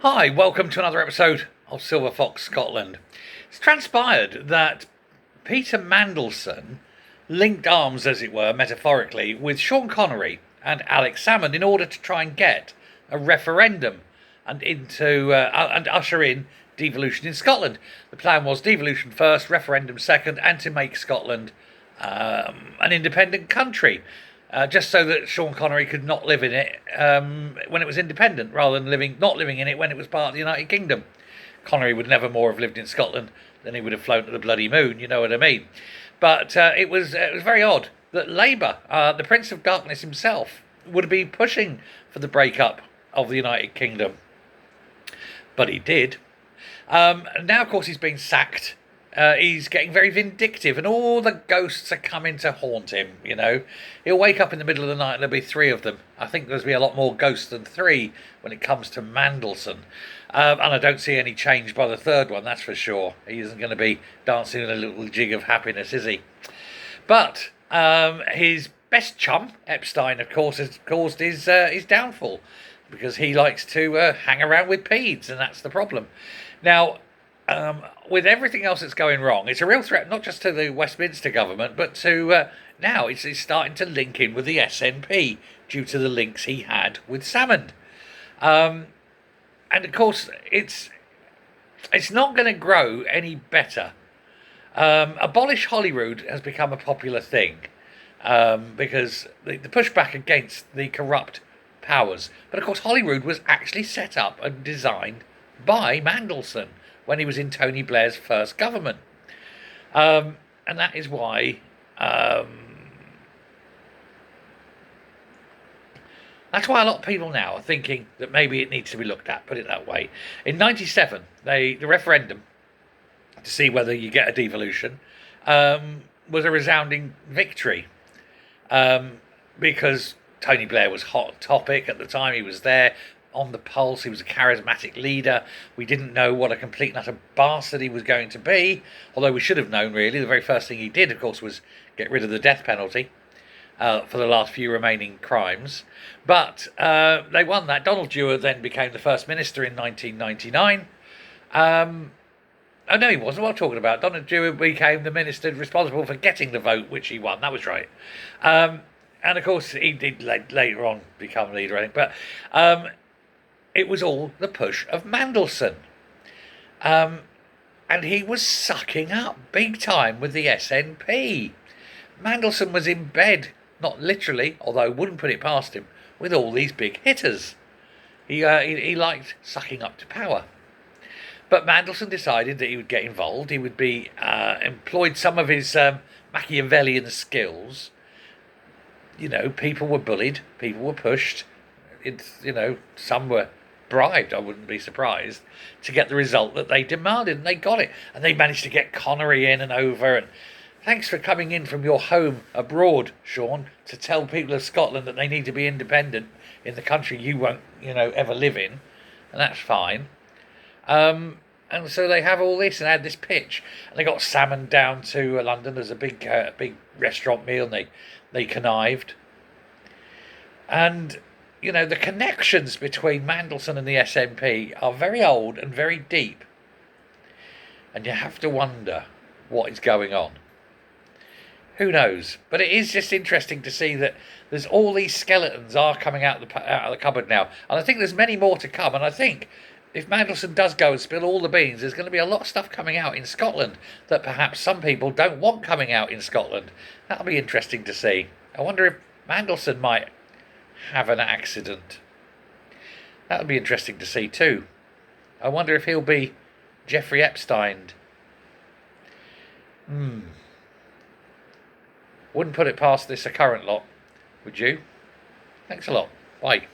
Hi, welcome to another episode of Silver Fox Scotland. It's transpired that Peter Mandelson linked arms, as it were, metaphorically, with Sean Connery and Alex Salmond in order to try and get a referendum and usher in devolution in Scotland. The plan was devolution first, referendum second, and to make Scotland an independent country. Just so that Sean Connery could not live in it when it was independent, rather than not living in it when it was part of the United Kingdom. Connery would never more have lived in Scotland than he would have flown to the bloody moon, you know what I mean. But it was very odd that Labour, the Prince of Darkness himself, would be pushing for the breakup of the United Kingdom. But he did. Now, of course, he's been sacked. He's getting very vindictive, and all the ghosts are coming to haunt him, you know. He'll wake up in the middle of the night and there'll be three of them. I think there's be a lot more ghosts than three when it comes to Mandelson. And I don't see any change by the third one, that's for sure. He isn't going to be dancing in a little jig of happiness, is he? But his best chum, Epstein, of course, has caused his downfall, because he likes to hang around with peds, and that's the problem. Now, with everything else that's going wrong, it's a real threat not just to the Westminster government, but to now it's starting to link in with the SNP due to the links he had with Salmond. And of course, it's not going to grow any better. Abolish Holyrood has become a popular thing because the pushback against the corrupt powers. But of course, Holyrood was actually set up and designed by Mandelson when he was in Tony Blair's first government. And that is why that's why a lot of people now are thinking that maybe it needs to be looked at, put it that way. In 97, the referendum to see whether you get a devolution was a resounding victory because Tony Blair was hot topic at the time. He was there on the pulse. He was a charismatic leader. We didn't know what a complete and utter bastard he was going to be, although we should have known, really. The very first thing he did, of course, was get rid of the death penalty for the last few remaining crimes. But they won that. Donald Dewar then became the first minister in 1999. Oh, no, he wasn't. What I'm talking about. Donald Dewar became the minister responsible for getting the vote, which he won. That was right. And, of course, he did later on become leader, I think. But it was all the push of Mandelson. And he was sucking up big time with the SNP. Mandelson was in bed, not literally, although I wouldn't put it past him, with all these big hitters. He liked sucking up to power. But Mandelson decided that he would get involved. He would be employed some of his Machiavellian skills. You know, people were bullied, people were pushed. Some were bribed, I wouldn't be surprised, to get the result that they demanded, and they got it. And they managed to get Connery in and over. And thanks for coming in from your home abroad, Sean, to tell people of Scotland that they need to be independent in the country you won't, ever live in. And that's fine. And so they have all this and had this pitch. And they got Salmond down to London. There's a big restaurant meal, and they connived. And the connections between Mandelson and the SNP are very old and very deep. And you have to wonder what is going on. Who knows? But it is just interesting to see that there's all these skeletons are coming out of the cupboard now. And I think there's many more to come. And I think if Mandelson does go and spill all the beans, there's going to be a lot of stuff coming out in Scotland that perhaps some people don't want coming out in Scotland. That'll be interesting to see. I wonder if Mandelson might have an accident. That would be interesting to see too. I wonder if he'll be Jeffrey Epstein. Wouldn't put it past this current lot, would you? Thanks a lot. Bye.